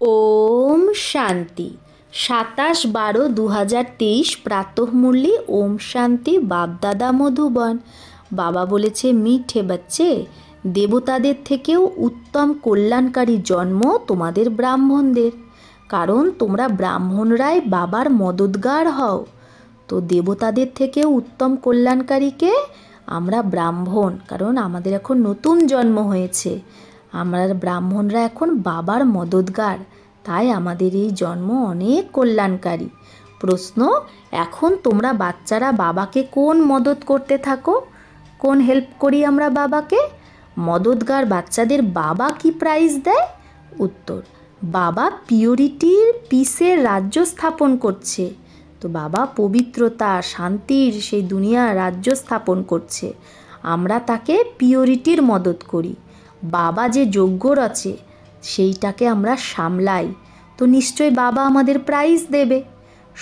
ওম শান্তি। 27/12/2023 প্রাতঃমূল্যে ওম শান্তি বাপদাদা মধুবন। বাবা বলেছে, মিঠে বাচ্চে, দেবতাদের থেকেও উত্তম কল্যাণকারী জন্ম তোমাদের ব্রাহ্মণদের, কারণ তোমরা ব্রাহ্মণরাই বাবার মদতগার হও। তো দেবতাদের থেকেও উত্তম কল্যাণকারীকে আমরা ব্রাহ্মণ, কারণ আমাদের এখন নতুন জন্ম হয়েছে। আমরা ব্রাহ্মণরা এখন বাবার মদতগার, তাই আমাদের এই জন্ম অনেক কল্যাণকারী। প্রশ্ন, এখন তোমরা বাচ্চারা বাবাকে কোন মদত করতে থাকো? কোন হেল্প করি আমরা বাবাকে? মদতগার বাচ্চাদের বাবা কি প্রাইজ দেয়? উত্তর, বাবা পিওরিটির পিসের রাজ্য স্থাপন করছে। তো বাবা পবিত্রতা শান্তির সেই দুনিয়ার রাজ্য স্থাপন করছে, আমরা তাকে পিওরিটির মদত করি। বাবা যে যজ্ঞ রচে সেইটাকে আমরা সামলাই, তো নিশ্চয়ই বাবা আমাদের প্রাইজ দেবে।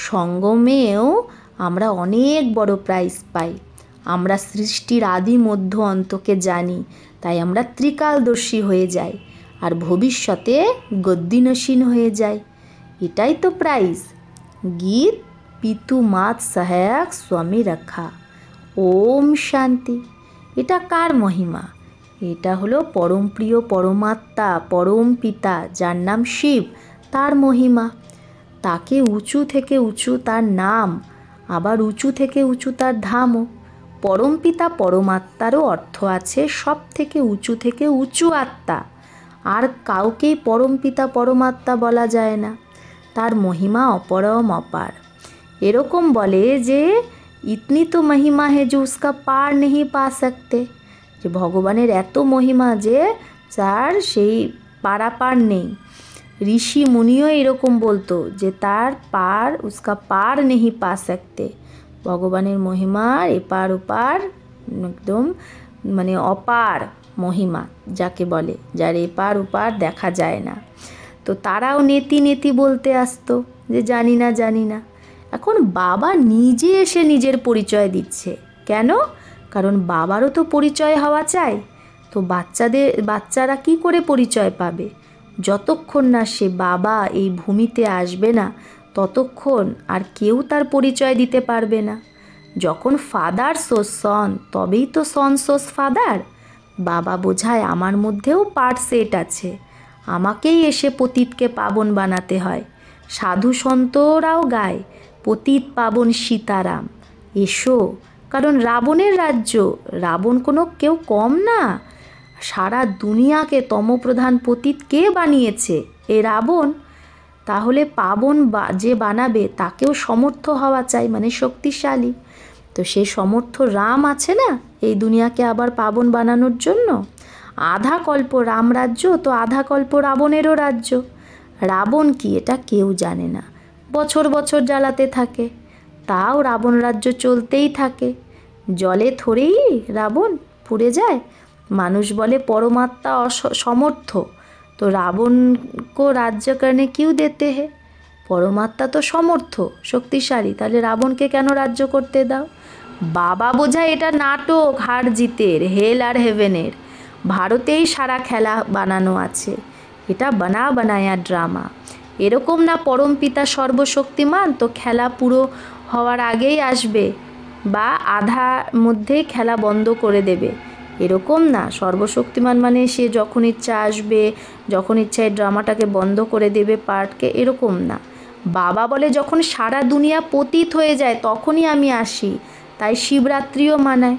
সঙ্গমেও আমরা অনেক বড় প্রাইজ পাই। আমরা সৃষ্টির আদি মধ্য অন্তকে জানি, তাই আমরা ত্রিকালদর্শী হয়ে যাই আর ভবিষ্যতে গদ্দিনসীন হয়ে যাই। এটাই তো প্রাইজ। গীত পিতু মাত সহায়ক স্বামী রক্ষা। ওম শান্তি। এটা কার মহিমা? এটা হলো পরম প্রিয় পরমাত্মা, পরম পিতা, যার নাম শিব, তার মহিমা। তাকে উঁচু থেকে উঁচু তার নাম, আবার উঁচু থেকে উঁচু তার ধামও। পরম পিতা পরমাত্মারও অর্থ আছে সব থেকে উঁচু আত্মা। আর কাউকেই পরম পিতা পরমাত্মা বলা যায় না, তার মহিমা অপরম অপার। এরকম বলে যে ইতনি তো মহিমা হে যে উসকা পার নেহি পা সকতে, যে ভগবানের এত মহিমা যে তার সেই পারাপার নেই। ঋষি মুনিও এরকম বলতো যে তার পার উসকা পার নেহি পা সকতে। ভগবানের মহিমার এপার ওপার একদম মানে অপার মহিমা যাকে বলে, যার এপার ওপার দেখা যায় না। তো তারাও নেতি নেতি বলতে আসতো যে জানি না জানি না। এখন বাবা নিজে এসে নিজের পরিচয় দিচ্ছে। কেন? কারণ বাবারও তো পরিচয় হওয়া চাই। তো বাচ্চারা কি করে পরিচয় পাবে? যতক্ষণ না সে বাবা এই ভূমিতে আসবে না, ততক্ষণ আর কেউ তার পরিচয় দিতে পারবে না। যখন ফাদার সোস সন, তবেই তো সন সোস ফাদার। বাবা বোঝায় আমার মধ্যেও পার্ট সেট আছে, আমাকেই এসে পতিতকে পাবন বানাতে হয়। সাধু সন্তরাও গায়, পতিত পাবন সীতারাম এসো। কারণ রাবণের রাজ্য, রাবণ কোনো কেউ কম না। সারা দুনিয়াকে তমপ্রধান পতিত কে বানিয়েছে? এ রাবণ। তাহলে পাবন যে বানাবে তাকেও সমর্থ হওয়া চাই, মানে শক্তিশালী। তো সেই সমর্থ রাম আছে না এই দুনিয়াকে আবার পাবন বানানোর জন্য। আধা কল্প রাম রাজ্য, তো আধা কল্প রাবণেরও রাজ্য। রাবণ কি এটা কেউ জানে না, বছর বছর জ্বালাতে থাকে, তাও রাবণ রাজ্য চলতেই থাকে। জলে থরেই রাবণ পুড়ে যায়। মানুষ বলে পরমাত্মা সমর্থ, তো রাবণ কো রাজ্য করনে কিউ দেতে হে? পরমাত্মা তো সমর্থ শক্তিশালী, তাহলে রাবণকে কেন রাজ্য করতে দাও? বাবা বোঝায় এটা নাটক, হার জিতের, হেল আর হেভেনের। ভারতেই সারা খেলা বানানো আছে, এটা বানায়া ড্রামা। এরকম না পরম পিতা সর্বশক্তিমান, তো খেলা পুরো হওয়ার আগেই আসবে বা আধার মধ্যেই খেলা বন্ধ করে দেবে, এরকম না। সর্বশক্তিমান মানে সে যখন ইচ্ছা আসবে, যখন ইচ্ছা এই ড্রামাটাকে বন্ধ করে দেবে পার্টকে, এরকম না। বাবা বলে যখন সারা দুনিয়া পতিত হয়ে যায় তখনই আমি আসি, তাই শিবরাত্রিও মানায়।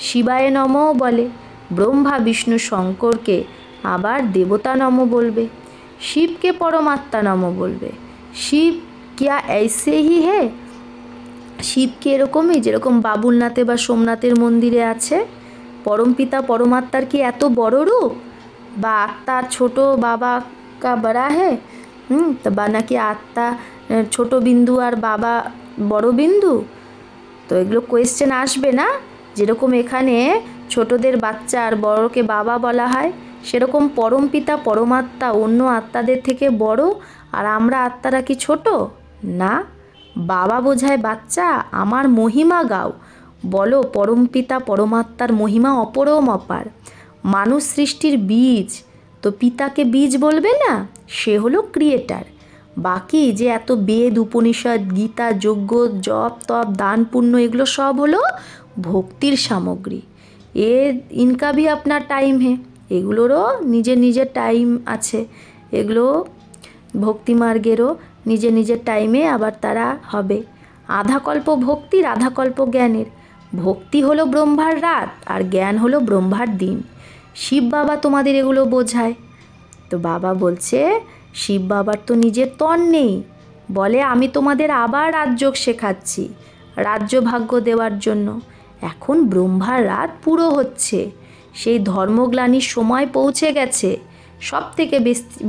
শিবায় নমও বলে, ব্রহ্মা বিষ্ণু শঙ্করকে আবার দেবতা নম বলবে, শিবকে পরমাত্মা নম বলবে। শিব কিয়া ऐसे ही है? শিবকে এরকমই যেরকম বাবুলনাথে বা সোমনাথের মন্দিরে আছে। পরমপিতা পরমাত্মার কি এত বড় রূপ? বা আত্মা ছোট, বাবা কা বড়া হে? তো বা নাকি আত্মা ছোট বিন্দু আর বাবা বড় বিন্দু? তো এগুলো কোয়েশ্চেন আসবে না। যেরকম এখানে ছোটদের বাচ্চা আর বড়কে বাবা বলা হয়, সেরকম পরমপিতা পরমাত্মা অন্য আত্মাদের থেকে বড়, আর আমরা আত্মারা কি ছোট? না। বাবা বোঝায় বাচ্চা আমার মহিমা গাও, বলো পরমপিতা পরমাত্মার মহিমা অপরম অপার। মানুষ সৃষ্টির বীজ, তো পিতাকে বীজ বলবে না, সে হলো ক্রিয়েটার। বাকি যে এত বেদ, উপনিষদ, গীতা, যজ্ঞ, জপ, তপ, দান, পুণ্য, এগুলো সব হলো ভক্তির সামগ্রী। ইনকা ভি আপনার টাইম হে, এগুলোরও নিজের নিজের টাইম আছে। এগুলো ভক্তি মার্গেরও নিজের নিজের টাইমে আবার তারা হবে। আধা কল্প ভক্তির, আধা কল্প জ্ঞানের। ভক্তি হলো ব্রহ্মার রাত, আর জ্ঞান হলো ব্রহ্মার দিন। শিব বাবা তোমাদের এগুলো বোঝায়। তো বাবা বলছে শিব বাবার তো নিজের তন নেই, বলে আমি তোমাদের আবার রাজযোগ শেখাচ্ছি, রাজ্য ভাগ্য দেওয়ার জন্য। এখন ব্রহ্মার রাত পুরো হচ্ছে, সেই ধর্মগ্লানির সময় পৌঁছে গেছে। সব থেকে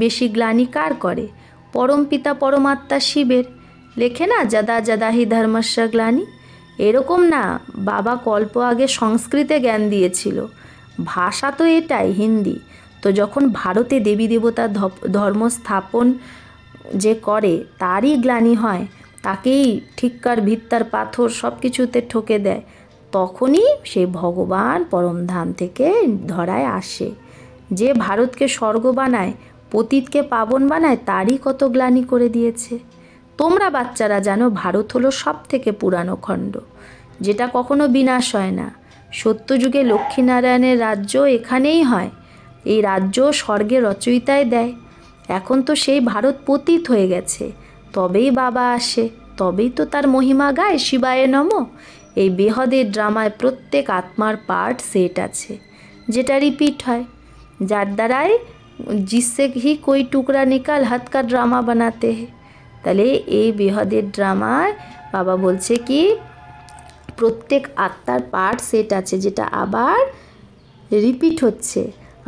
বেশি গ্লানি কার করে? পরমপিতা পরমাত্মা শিবের। লেখে না, যদা যদা হি ধর্মস্য গ্লানি। এরকম না, বাবা কল্প আগে সংস্কৃতে জ্ঞান দিয়েছিল, ভাষা তো এটাই হিন্দি। তো যখন ভারতে দেবী দেবতার ধর্ম স্থাপন যে করে তারই গ্লানি হয়, তাকেই ঠিক্কার ভিত্তার পাথর সব কিছুতে ঠকে দেয়, তখনই সেই ভগবান পরমধাম থেকে ধরায় আসে। যে ভারতকে স্বর্গ বানায়, পতিতকে পাবন বানায়, তারই কত গ্লানি করে দিয়েছে। তোমরা বাচ্চারা জানো ভারত হলো সব থেকে পুরানো খণ্ড, যেটা কখনো বিনাশ হয় না। সত্যযুগে লক্ষ্মীনারায়ণের রাজ্য এখানেই হয়, এই রাজ্য স্বর্গের রচয়িতায় দেয়। এখন তো সেই ভারত পতিত হয়ে গেছে, তবেই বাবা আসে, তবেই তো তার মহিমা গায় শিবায় নমঃ। এই বেহদের ড্রামায় প্রত্যেক আত্মার পার্ট সেট আছে, যেটা রিপিট হয়, যার দ্বারাই জিসসে হি কোই টুকরা নিকাল হাত কা ড্রামা বানাতে হে। তাহলে এই বেহদের ড্রামায় বাবা বলছে কি প্রত্যেক আত্মার পার্ট সেট আছে, যেটা আবার রিপিট হচ্ছে।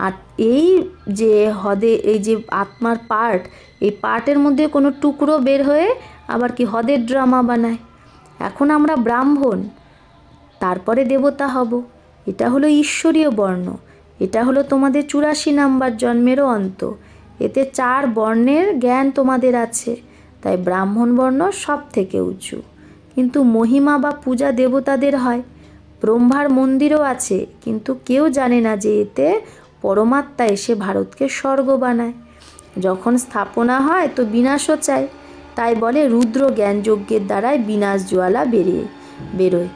আর এই যে এই যে আত্মার পার্ট, এই পার্টের মধ্যে কোনো টুকরো বের হয়ে আবার কি হদের ড্রামা বানায়। এখন আমরা ব্রাহ্মণ, তারপরে দেবতা হব, এটা হলো ঈশ্বরীয় বর্ণ। এটা হলো তোমাদের 84 নাম্বার জন্মেরও অন্ত। এতে 4 বর্ণের জ্ঞান তোমাদের আছে, তাই ব্রাহ্মণ বর্ণ সব থেকে উঁচু। কিন্তু মহিমা বা পূজা দেবতাদের হয়। ব্রহ্মার মন্দিরও আছে, কিন্তু কেউ জানে না যে এতে পরমাত্মা এসে ভারতকে স্বর্গ বানায়। যখন স্থাপনা হয় তো বিনাশও চায়, তাই বলে রুদ্র জ্ঞানযজ্ঞের দ্বারাই বিনাশ জ্বালা বেরোয়।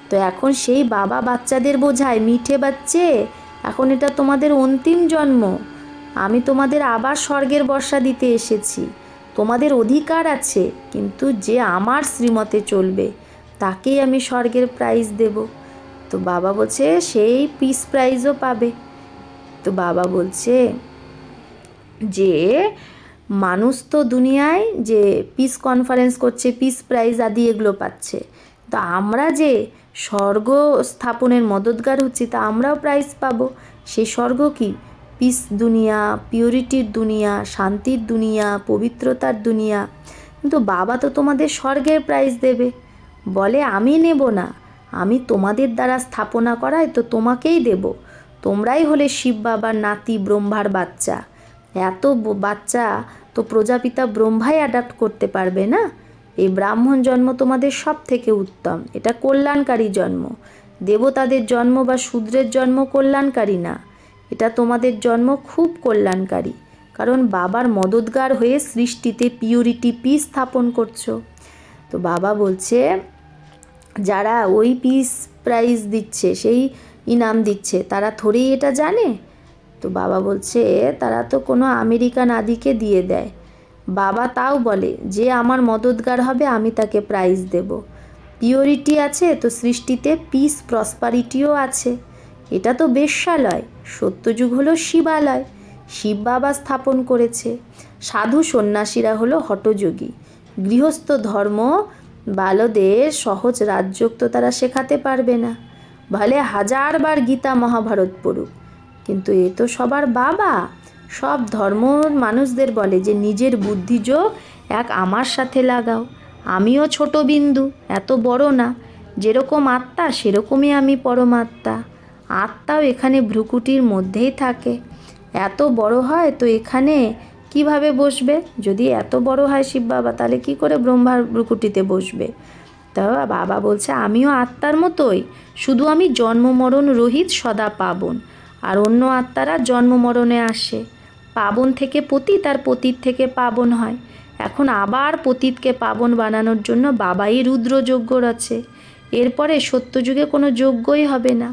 তো এখন সেই বাবা বাচ্চাদের বোঝায়, মিঠে বাচ্চে, এখন এটা তোমাদের অন্তিম জন্ম, আমি তোমাদের আবার স্বর্গের বর্ষা দিতে এসেছি। তোমাদের অধিকার আছে, কিন্তু যে আমার শ্রীমতে চলবে তাকেই আমি স্বর্গের প্রাইজ দেব। তো বাবা বলছে সেই পিস প্রাইজও পাবে। তো বাবা বলছে যে মানুষ তো দুনিয়ায় যে পিস কনফারেন্স করছে, পিস প্রাইজ আদি এগুলো পাচ্ছে, তো আমরা যে স্বর্গ স্থাপনের মদতগার হচ্ছি, তা আমরাও প্রাইজ পাবো। সেই স্বর্গ কি? পিস দুনিয়া, পিওরিটির দুনিয়া, শান্তির দুনিয়া, পবিত্রতার দুনিয়া। কিন্তু বাবা তো তোমাদের স্বর্গের প্রাইজ দেবে। বলে আমি নেব না, আমি তোমাদের দ্বারা স্থাপনা করাই তো তোমাকেই দেব। তোমরাই হলে শিব বাবার নাতি, ব্রহ্মার বাচ্চা। এত বাচ্চা তো প্রজাপিতা ব্রহ্মাই অ্যাডাপ্ট করতে পারবে না। এই ব্রাহ্মণ জন্ম তোমাদের সব থেকে উত্তম, এটা কল্যাণকারী জন্ম। দেবতাদের জন্ম বা শূদ্রের জন্ম কল্যাণকারী না, এটা তোমাদের জন্ম খুব কল্যাণকারী, কারণ বাবার মদতগার হয়ে সৃষ্টিতে পিওরিটি, পিস স্থাপন করছো। তো বাবা বলছে যারা ওই পিস প্রাইজ দিচ্ছে, সেই ইনাম দিচ্ছে, তারা থোড়েই এটা জানে। তো বাবা বলছে তারা তো কোনো আমেরিকান আদিকে দিয়ে দেয়। বাবা তাও বলে যে আমার মদতগার হবে আমি তাকে প্রাইজ দেব। পিওরিটি আছে তো সৃষ্টিতে পিস, প্রসপারিটিও আছে। এটা তো বেশ্যালয়, সত্যযুগ হলো শিবালয়, শিব বাবা স্থাপন করেছে। সাধু সন্ন্যাসীরা হলো হঠযোগী। গৃহস্থ ধর্ম বালদের সহজ রাজযোগ তো তারা শেখাতে পারবে না, ভলে 1000 বার গীতা মহাভারত পড়ুক। কিন্তু এ তো সবার বাবা। সব ধর্ম মানুষদের বলে যে নিজের বুদ্ধিযোগ এক আমার সাথে লাগাও। আমিও ছোট বিন্দু, এত বড় না। যেরকম আত্মা সেরকমই আমি পরমাত্মা। আত্মাও এখানে ভ্রুকুটির মধ্যেই থাকে। এত বড় হয় তো এখানে কিভাবে বসবে? যদি এত বড় হয় শিব বাবা, তাহলে কি করে ব্রহ্মার ভ্রুকুটিতে বসবে? তা বাবা বলছে আমিও আত্মার মতোই, শুধু আমি জন্ম মরণ রহিত, সদা পাবন। আর অন্য আত্মারা জন্ম মরণে আসে। পাবন থেকে পতিত আর পতিত থেকে পাবন হয়। এখন আবার পতিতকে পাবন বানানোর জন্য বাবাই রুদ্র যজ্ঞ রচে। এরপরে সত্যযুগে কোনো যজ্ঞই হবে না,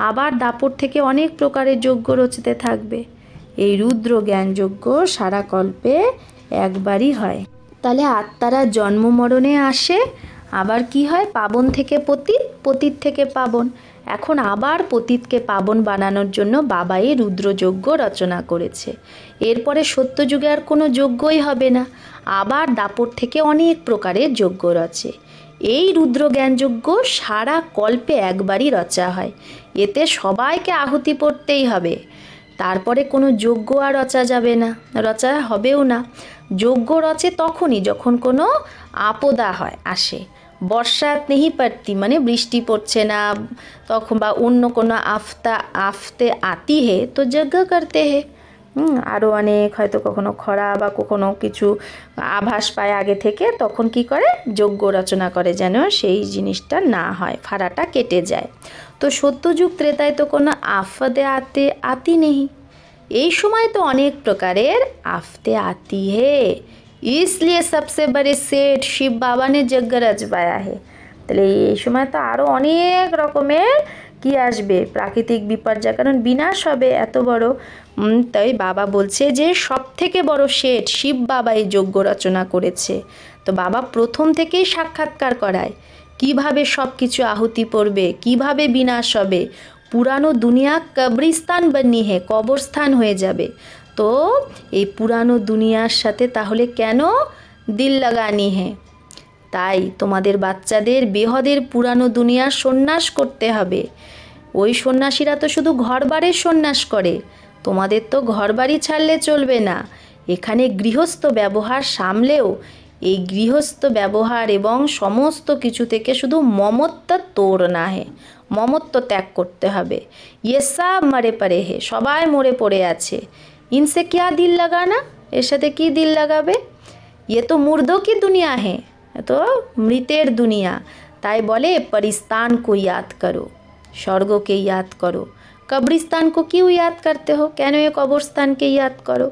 আবার দাপট থেকে অনেক প্রকারের যজ্ঞ রচতে থাকবে। এই রুদ্র জ্ঞান যজ্ঞ সারা কল্পে একবারই হয়। তাহলে আত্মারা জন্ম মরণে আসে, আবার কি হয়, পাবন থেকে পতিত, পতিত থেকে পাবন। এখন আবার পতিতকে পাবন বানানোর জন্য বাবাই রুদ্রযজ্ঞ রচনা করেছে। এরপরে সত্যযুগে আর কোনো যজ্ঞই হবে না, আবার দাপট থেকে অনেক প্রকারের যজ্ঞ রচে। এই রুদ্র জ্ঞান যজ্ঞ সারা কল্পে একবারই রচা হয়। এতে সবাইকে আহুতি পড়তেই হবে, তারপরে কোনো যজ্ঞ আর রচা যাবে না, রচা হবেও না। যজ্ঞ রচে তখনই যখন কোনো আপদা হয় আসে। বর্ষাত নেহি পড়তি মানে বৃষ্টি পড়ছে না, তখন বা অন্য কোনো আফতে আতি হে তো যজ্ঞ করতে হে। আরও অনেক হয়তো কখনো খরা বা কখনো কিছু আভাস পায় আগে থেকে, তখন কি করে যজ্ঞ রচনা করে যেন সেই জিনিসটা না হয়, ফাড়াটা কেটে যায়। তো সত্যযুগ ত্রেতায় তো কোনো আফতে আতি নেই, এই সময় তো অনেক প্রকারের আফতে আতি হে, इसलिए सबसे बड़े सेठ শিব বাবা নে যজ্ঞ রচবায়া হে। তাহলে এই সময় তো আরও অনেক রকমের কি আসবে, প্রাকৃতিক বিপর্যয়, কারণ বিনাশ হবে এত বড়। তাই বাবা বলছে যে সব থেকে বড় শেঠ শিব বাবা এই যজ্ঞ রচনা করেছে। তো বাবা প্রথম থেকেই সাক্ষাৎকার করায় কিভাবে সব কিছু আহুতি পড়বে, কিভাবে বিনাশ হবে। পুরানো দুনিয়া কবরিস্তান বনি হে, কবরস্থান হয়ে যাবে। তো এই পুরানো দুনিয়ার সাথে তাহলে কেন দিল লাগানি হে, তাই তোমাদের বাচ্চাদের বেহদের পুরানো দুনিয়ার সন্ন্যাস করতে হবে। ওই সন্ন্যাসীরা তো শুধু ঘরবাড়ির সন্ন্যাস করে, তোমাদের তো ঘরবাড়ি ছাড়লে চলবে না। এখানে গৃহস্থ ব্যবহার সামলেও এই গৃহস্থ ব্যবহার এবং সমস্ত কিছু থেকে শুধু মমত্ব তোড় না হে, মমত্ব ত্যাগ করতে হবে। ইয়ে সব মরে পড়ে হে, সবাই মরে পড়ে আছে। ইনসে ক্যা দিল লাগানা, এর সাথে কি দিল লাগাবে, ইয়ে তো মুর্দো কি দুনিয়া হে, তো মৃতের দুনিয়া। তাই বলে परिस्तान को याद करो, স্বর্গকে ইয়াদ করো। কবরিস্তান কো কিউ ইয়াদ করতে হো, কেন এ কবরস্থানকে ইয়াদ করো।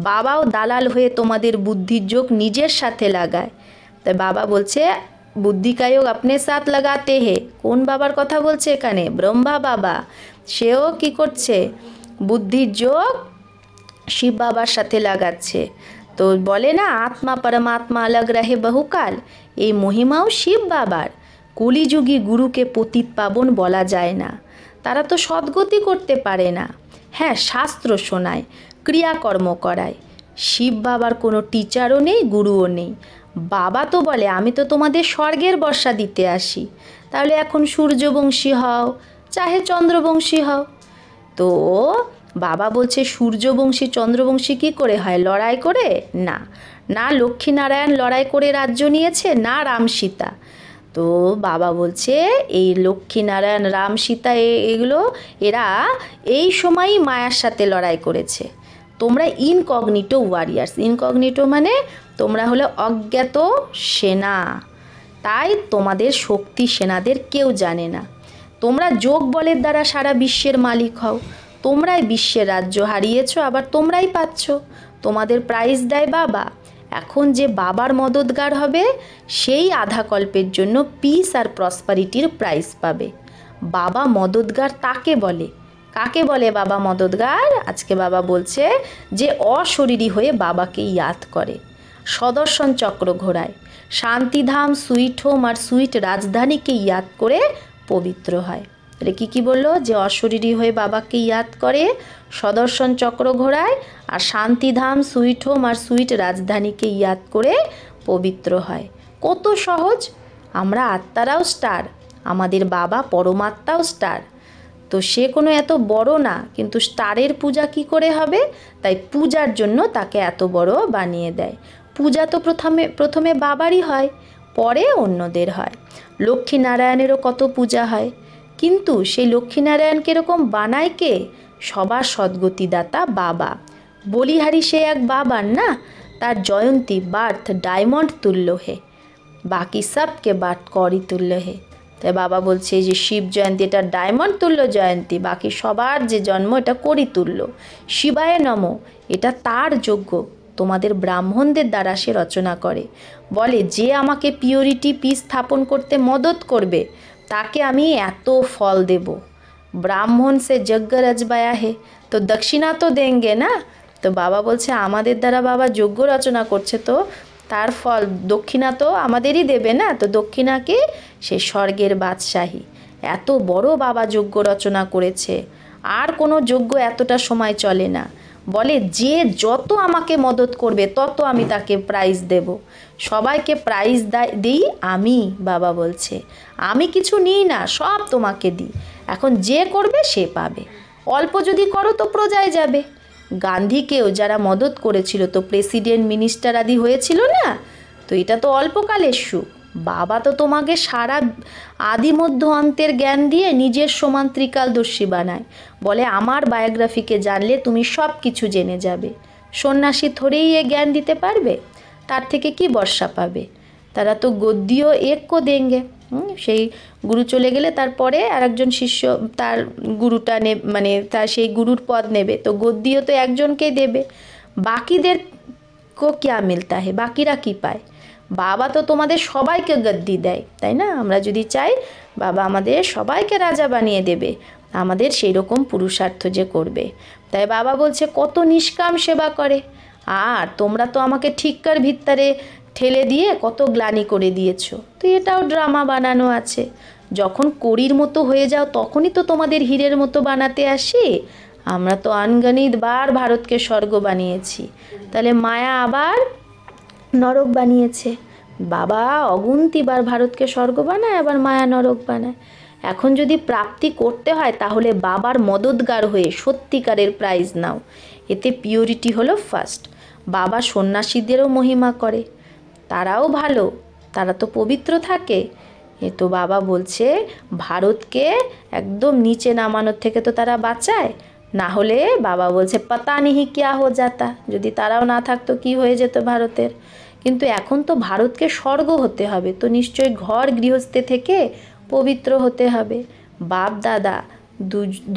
বাবাও দালাল হয়ে তোমাদের বুদ্ধির যোগ নিজের সাথে লাগায়। তাই বাবা বলছে বুদ্ধি কা যোগ আপনে সাথ লাগাতে হে। কোন বাবার কথা বলছে এখানে, ব্রহ্মা বাবা। সেও কি করছে, বুদ্ধির যোগ শিব বাবার সাথে লাগাচ্ছে। তো বলে না আত্মা পরমাত্মা আলাগ রহে বহুকাল, এই মহিমাও শিব বাবার। কলিযুগী গুরুকে পতিত পাবন বলা যায় না, তারা তো সদ্গতি করতে পারে না। হ্যাঁ, শাস্ত্র শোনায়, ক্রিয়াকর্ম করায়। শিব বাবার কোনো টিচারও নেই, গুরুও নেই। বাবা তো বলে আমি তো তোমাদের স্বর্গের বর্ষা দিতে আসি, তাহলে এখন সূর্যবংশী হও চাহে চন্দ্রবংশী হও। তো বাবা বলছে সূর্যবংশী চন্দ্রবংশী কী করে হয়, লড়াই করে না, না লক্ষ্মীনারায়ণ লড়াই করে রাজ্য নিয়েছে, না রাম সীতা। তো বাবা বলছে এই লক্ষ্মীনারায়ণ রাম সীতা এগুলো এরা এই সময়ই মায়ার সাথে লড়াই করেছে। তোমরা ইনকগনিটো ওয়ারিয়ার্স, ইনকগনিটো মানে তোমরা হলো অজ্ঞাত সেনা, তাই তোমাদের শক্তি সেনাদের কেউ জানে না। তোমরা যোগ বলের দ্বারা সারা বিশ্বের মালিক হও, তোমরাই বিশ্বের রাজ্য হারিয়েছো, আবার তোমরাই পাচ্ছ, তোমাদের প্রাইজ দেয় বাবা। এখন যে বাবার মদতগার হবে সেই আধা কল্পের জন্য পিস আর প্রসপারিটির প্রাইজ পাবে। বাবা মদতগার তাকে বলে, কাকে বলে বাবা মদতগার? আজকে বাবা বলছে যে অশরীরী হয়ে বাবাকে ইয়াদ করে, সদর্শন চক্র ঘোরায়, শান্তিধাম সুইট হোম আর সুইট রাজধানীকে ইয়াদ করে পবিত্র হয়। তাহলে কী বললো, যে অশরীরী হয়ে বাবাকে ইয়াদ করে, সদর্শন চক্র ঘোরায়, আর শান্তিধাম সুইট হোম আর সুইট রাজধানীকে ইয়াদ করে পবিত্র হয়। কত সহজ। আমরা আত্মারাও স্টার, আমাদের বাবা পরমাত্মাও স্টার। তো সে কোনো এত বড় না, কিন্তু স্টারের পূজা কি করে হবে, তাই পূজার জন্য তাকে এত বড় বানিয়ে দেয়। পূজা তো প্রথমে বাবারই হয়, পরে অন্যদের হয়। লক্ষ্মীনারায়ণেরও কত পূজা হয়, কিন্তু সেই লক্ষ্মীনারায়ণকে এরকম বানায় কে? সবার সদ্গতিদাতা বাবা। বলিহারি সে এক বাবার না, তার জয়ন্তী বার্থ ডায়মন্ড তুল্য হে, বাকি সবকে বার্থ করি তুল্য হে। তাই বাবা বলছে যে শিব জয়ন্তী এটা ডায়মন্ড তুল্য জয়ন্তী, বাকি সবার যে জন্ম এটা করি তুল্য। শিবায় নম, এটা তার যজ্ঞ, তোমাদের ব্রাহ্মণদের দ্বারা সে রচনা করে। বলে যে আমাকে পিওরিটি পিস স্থাপন করতে মদত করবে তাকে আমি এত ফল দেব। ব্রাহ্মণ সে যজ্ঞ রচবায়া হে, তো দক্ষিণা তো দেঙ্গে না। তো বাবা বলছে আমাদের দ্বারা বাবা যজ্ঞ রচনা করছে, তো তার ফল দক্ষিণা তো আমাদেরই দেবে না। তো দক্ষিণা কি? সে স্বর্গের বাদশাহী। এত বড় বাবা যজ্ঞ রচনা করেছে, আর কোনো যজ্ঞ এতটা সময় চলে না। বলে যে যত আমাকে মদত করবে তত আমি তাকে প্রাইজ দেব। সবাইকে প্রাইজ দিই আমি, বাবা বলছে আমি কিছু নিই না, সব তোমাকে দিই। এখন যে করবে সে পাবে, অল্প যদি করো তো প্রজায় যাবে। গান্ধীকেও যারা মদত করেছিল তো প্রেসিডেন্ট মিনিস্টার আদি হয়েছিল না, তো এটা তো অল্পকালের সুখ। বাবা তো তোমাকে সারা আদি মধ্য অন্তের জ্ঞান দিয়ে নিজের সমান ত্রিকালদর্শী বানায়। বলে আমার বায়োগ্রাফিকে জানলে তুমি সব কিছু জেনে যাবে। সন্ন্যাসী থরেই এ জ্ঞান দিতে পারবে, তার থেকে কি বর্ষা পাবে? তারা তো গদ্যিও একও দেঙ্গে। সেই গুরু চলে গেলে তারপরে আর একজন শিষ্য তার গুরুটা মানে তার সেই গুরুর পদ নেবে, তো গদ্যিও তো একজনকেই দেবে। বাকিদের কো ক্যা মিলতা হে, বাকিরা কি পায়? বাবা তো তোমাদের সবাইকে গদ্দি দেয়, তাই না? আমরা যদি চাই বাবা আমাদের সবাইকে রাজা বানিয়ে দেবে, আমাদের সেই রকম পুরুষার্থ যে করবে। তাই বাবা বলছে কত নিষ্কাম সেবা করে, আর তোমরা তো আমাকে ঠিককার ভিতরে ঠেলে দিয়ে কত গ্লানি করে দিয়েছো। তো এটাও ড্রামা বানানো আছে। যখন কড়ির মতো হয়ে যাও তখনই তো তোমাদের হীরের মতো বানাতে আসি। আমরা তো অনগণিত বার ভারতকে স্বর্গ বানিয়েছি, তাহলে মায়া আবার নরক বানিয়েছে। বাবা অগুন্তিবার ভারতকে স্বর্গ বানায়, আবার মায়া নরক বানায়। এখন যদি প্রাপ্তি করতে হয় তাহলে বাবার মদতগার হয়ে সত্যিকারের প্রাইজ নাও, এতে পিওরিটি হলো ফার্স্ট। বাবা সন্ন্যাসীদেরও মহিমা করে, তারাও ভালো, তারা তো পবিত্র থাকে। এ তো বাবা বলছে ভারতকে একদম নিচে নামানোর থেকে তো তারা বাঁচায়, না হলে বাবা বলছে পাতা নিহি ক্যা হো যাতা, যদি তারাও না থাকতো কি হয়ে যেত ভারতের। কিন্তু এখন তো ভারতকে স্বর্গ হতে হবে, তো নিশ্চয়ই ঘর গৃহস্থে থেকে পবিত্র হতে হবে। বাপ দাদা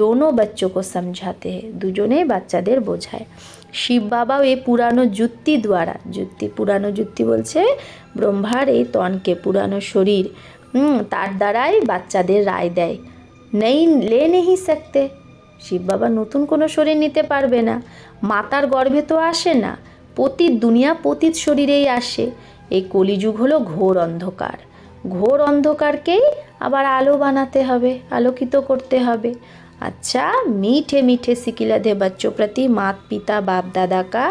দোনো বাচ্চোকে সমঝাতে হে, দুজনেই বাচ্চাদের বোঝায়। শিব বাবাও এই পুরানো যুক্তি দ্বারা, পুরানো যুক্তি বলছে ব্রহ্মার এই তনকে পুরানো শরীর, তার দ্বারাই বাচ্চাদের রায় দেয়। নেই লে নেহি সকতে, শিব বাবা নতুন কোনো শরীর নিতে পারবে না, মাতার গর্ভে তো আসে না, পতিত দুনিয়া পতিত শরীরেই আসে। এই কলিযুগ হলো ঘোর অন্ধকার, ঘোর অন্ধকারকেই আবার আলো বানাতে হবে, আলোকিত করতে হবে। अच्छा मीठे मीठे सिकिलधे बच्चों प्रति माता पिता बाप दादा का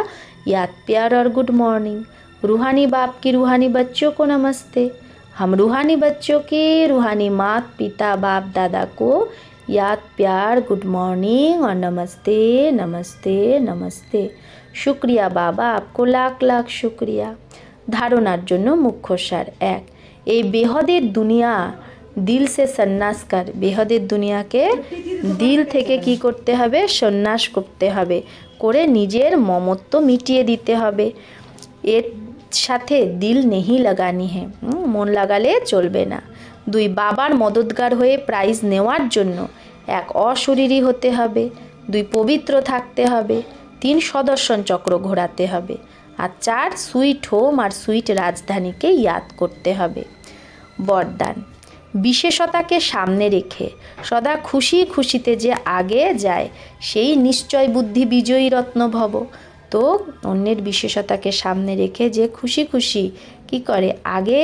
याद प्यार और गुड मॉर्निंग। रूहानी बाप की रूहानी बच्चों को नमस्ते। हम रूहानी बच्चों के रूहानी माता पिता बाप दादा को याद प्यार गुड मॉर्निंग और नमस्ते नमस्ते नमस्ते। शुक्रिया बाबा, आपको लाख लाख शुक्रिया। धारणार जन्य मुख्य सार एक, এই বেহদের দুনিয়া দিল সে সন্ন্যাস কর, বেহদের দুনিয়াকে দিল থেকে কি করতে হবে? সন্ন্যাস করতে হবে, করে নিজের মমত্ব মিটিয়ে দিতে হবে। এর সাথে দিল নেহি লাগানি হে, মন লাগালে চলবে না। দুই, বাবার মদতগার হয়ে প্রাইজ নেওয়ার জন্য এক অশরীরী হতে হবে, দুই পবিত্র থাকতে হবে, তিন সদর্শন চক্র ঘোরাতে হবে, আর চার সুইট হোম আর সুইট রাজধানীকে ইয়াদ করতে হবে। বরদান, বিশেষতাকে সামনে রেখে সদা খুশি খুশিতে যে আগে যায় সেই নিশ্চয় বুদ্ধি বিজয়ী রত্ন ভব। তো অন্যের বিশেষতাকে সামনে রেখে যে খুশি খুশি কি করে আগে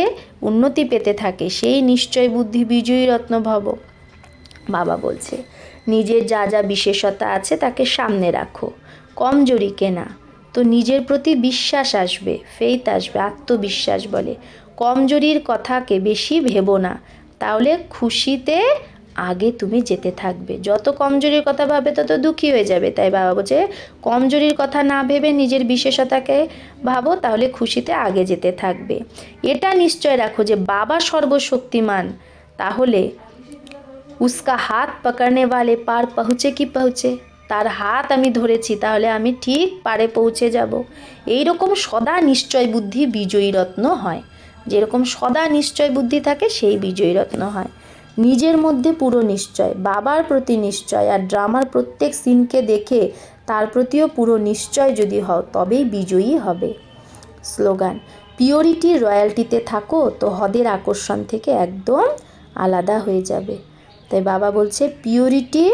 উন্নতি পেতে থাকে সেই নিশ্চয় বুদ্ধি বিজয়ী রত্ন ভব। বাবা বলছে নিজের যা যা বিশেষতা আছে তাকে সামনে রাখো, কমজোরিকে না। তো নিজের প্রতি বিশ্বাস আসবে, ফেইথ আসবে, আত্মবিশ্বাস বলে। কমজোরির কথাকে বেশি ভেবো না, তাহলে খুশিতে আগে তুমি যেতে থাকবে। যত কমজোরির কথা ভাবে তত দুঃখী হয়ে যাবে। তাই বাবা বলছে কমজোরির কথা না ভেবে নিজের বিশেষতাকে ভাবো, তাহলে খুশিতে আগে যেতে থাকবে। এটা নিশ্চয় রাখো যে বাবা সর্বশক্তিমান, তাহলে উসকা হাত পকড়নে ওয়ালে পার পৌঁছে কি পৌঁছে, তার হাত আমি ধরেছি তাহলে আমি ঠিক পারে পৌঁছে যাব। এই রকম সদা নিশ্চয় বুদ্ধি বিজয়ী রত্ন হয়, যেরকম সদা নিশ্চয় বুদ্ধি থাকে সেই বিজয়ী রত্ন হয়। নিজের মধ্যে পুরো নিশ্চয়, বাবার প্রতি নিশ্চয়, আর ড্রামার প্রত্যেক সিনকে দেখে তার প্রতিও পুরো নিশ্চয় যদি হও তবেই বিজয়ী হবে। স্লোগান, পিওরিটি রয়্যালটিতে থাকো তো হদের আকর্ষণ থেকে একদম আলাদা হয়ে যাবে। তাই বাবা বলছে পিওরিটি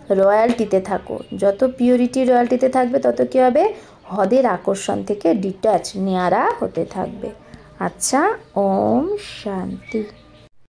রয়্যালটিতে থাকো, যত পিওরিটি রয়্যালটিতে থাকবে তত কী হবে, হদের আকর্ষণ থেকে ডিট্যাচ নেয়ারা হতে থাকবে। আচ্ছা, ওম শান্তি।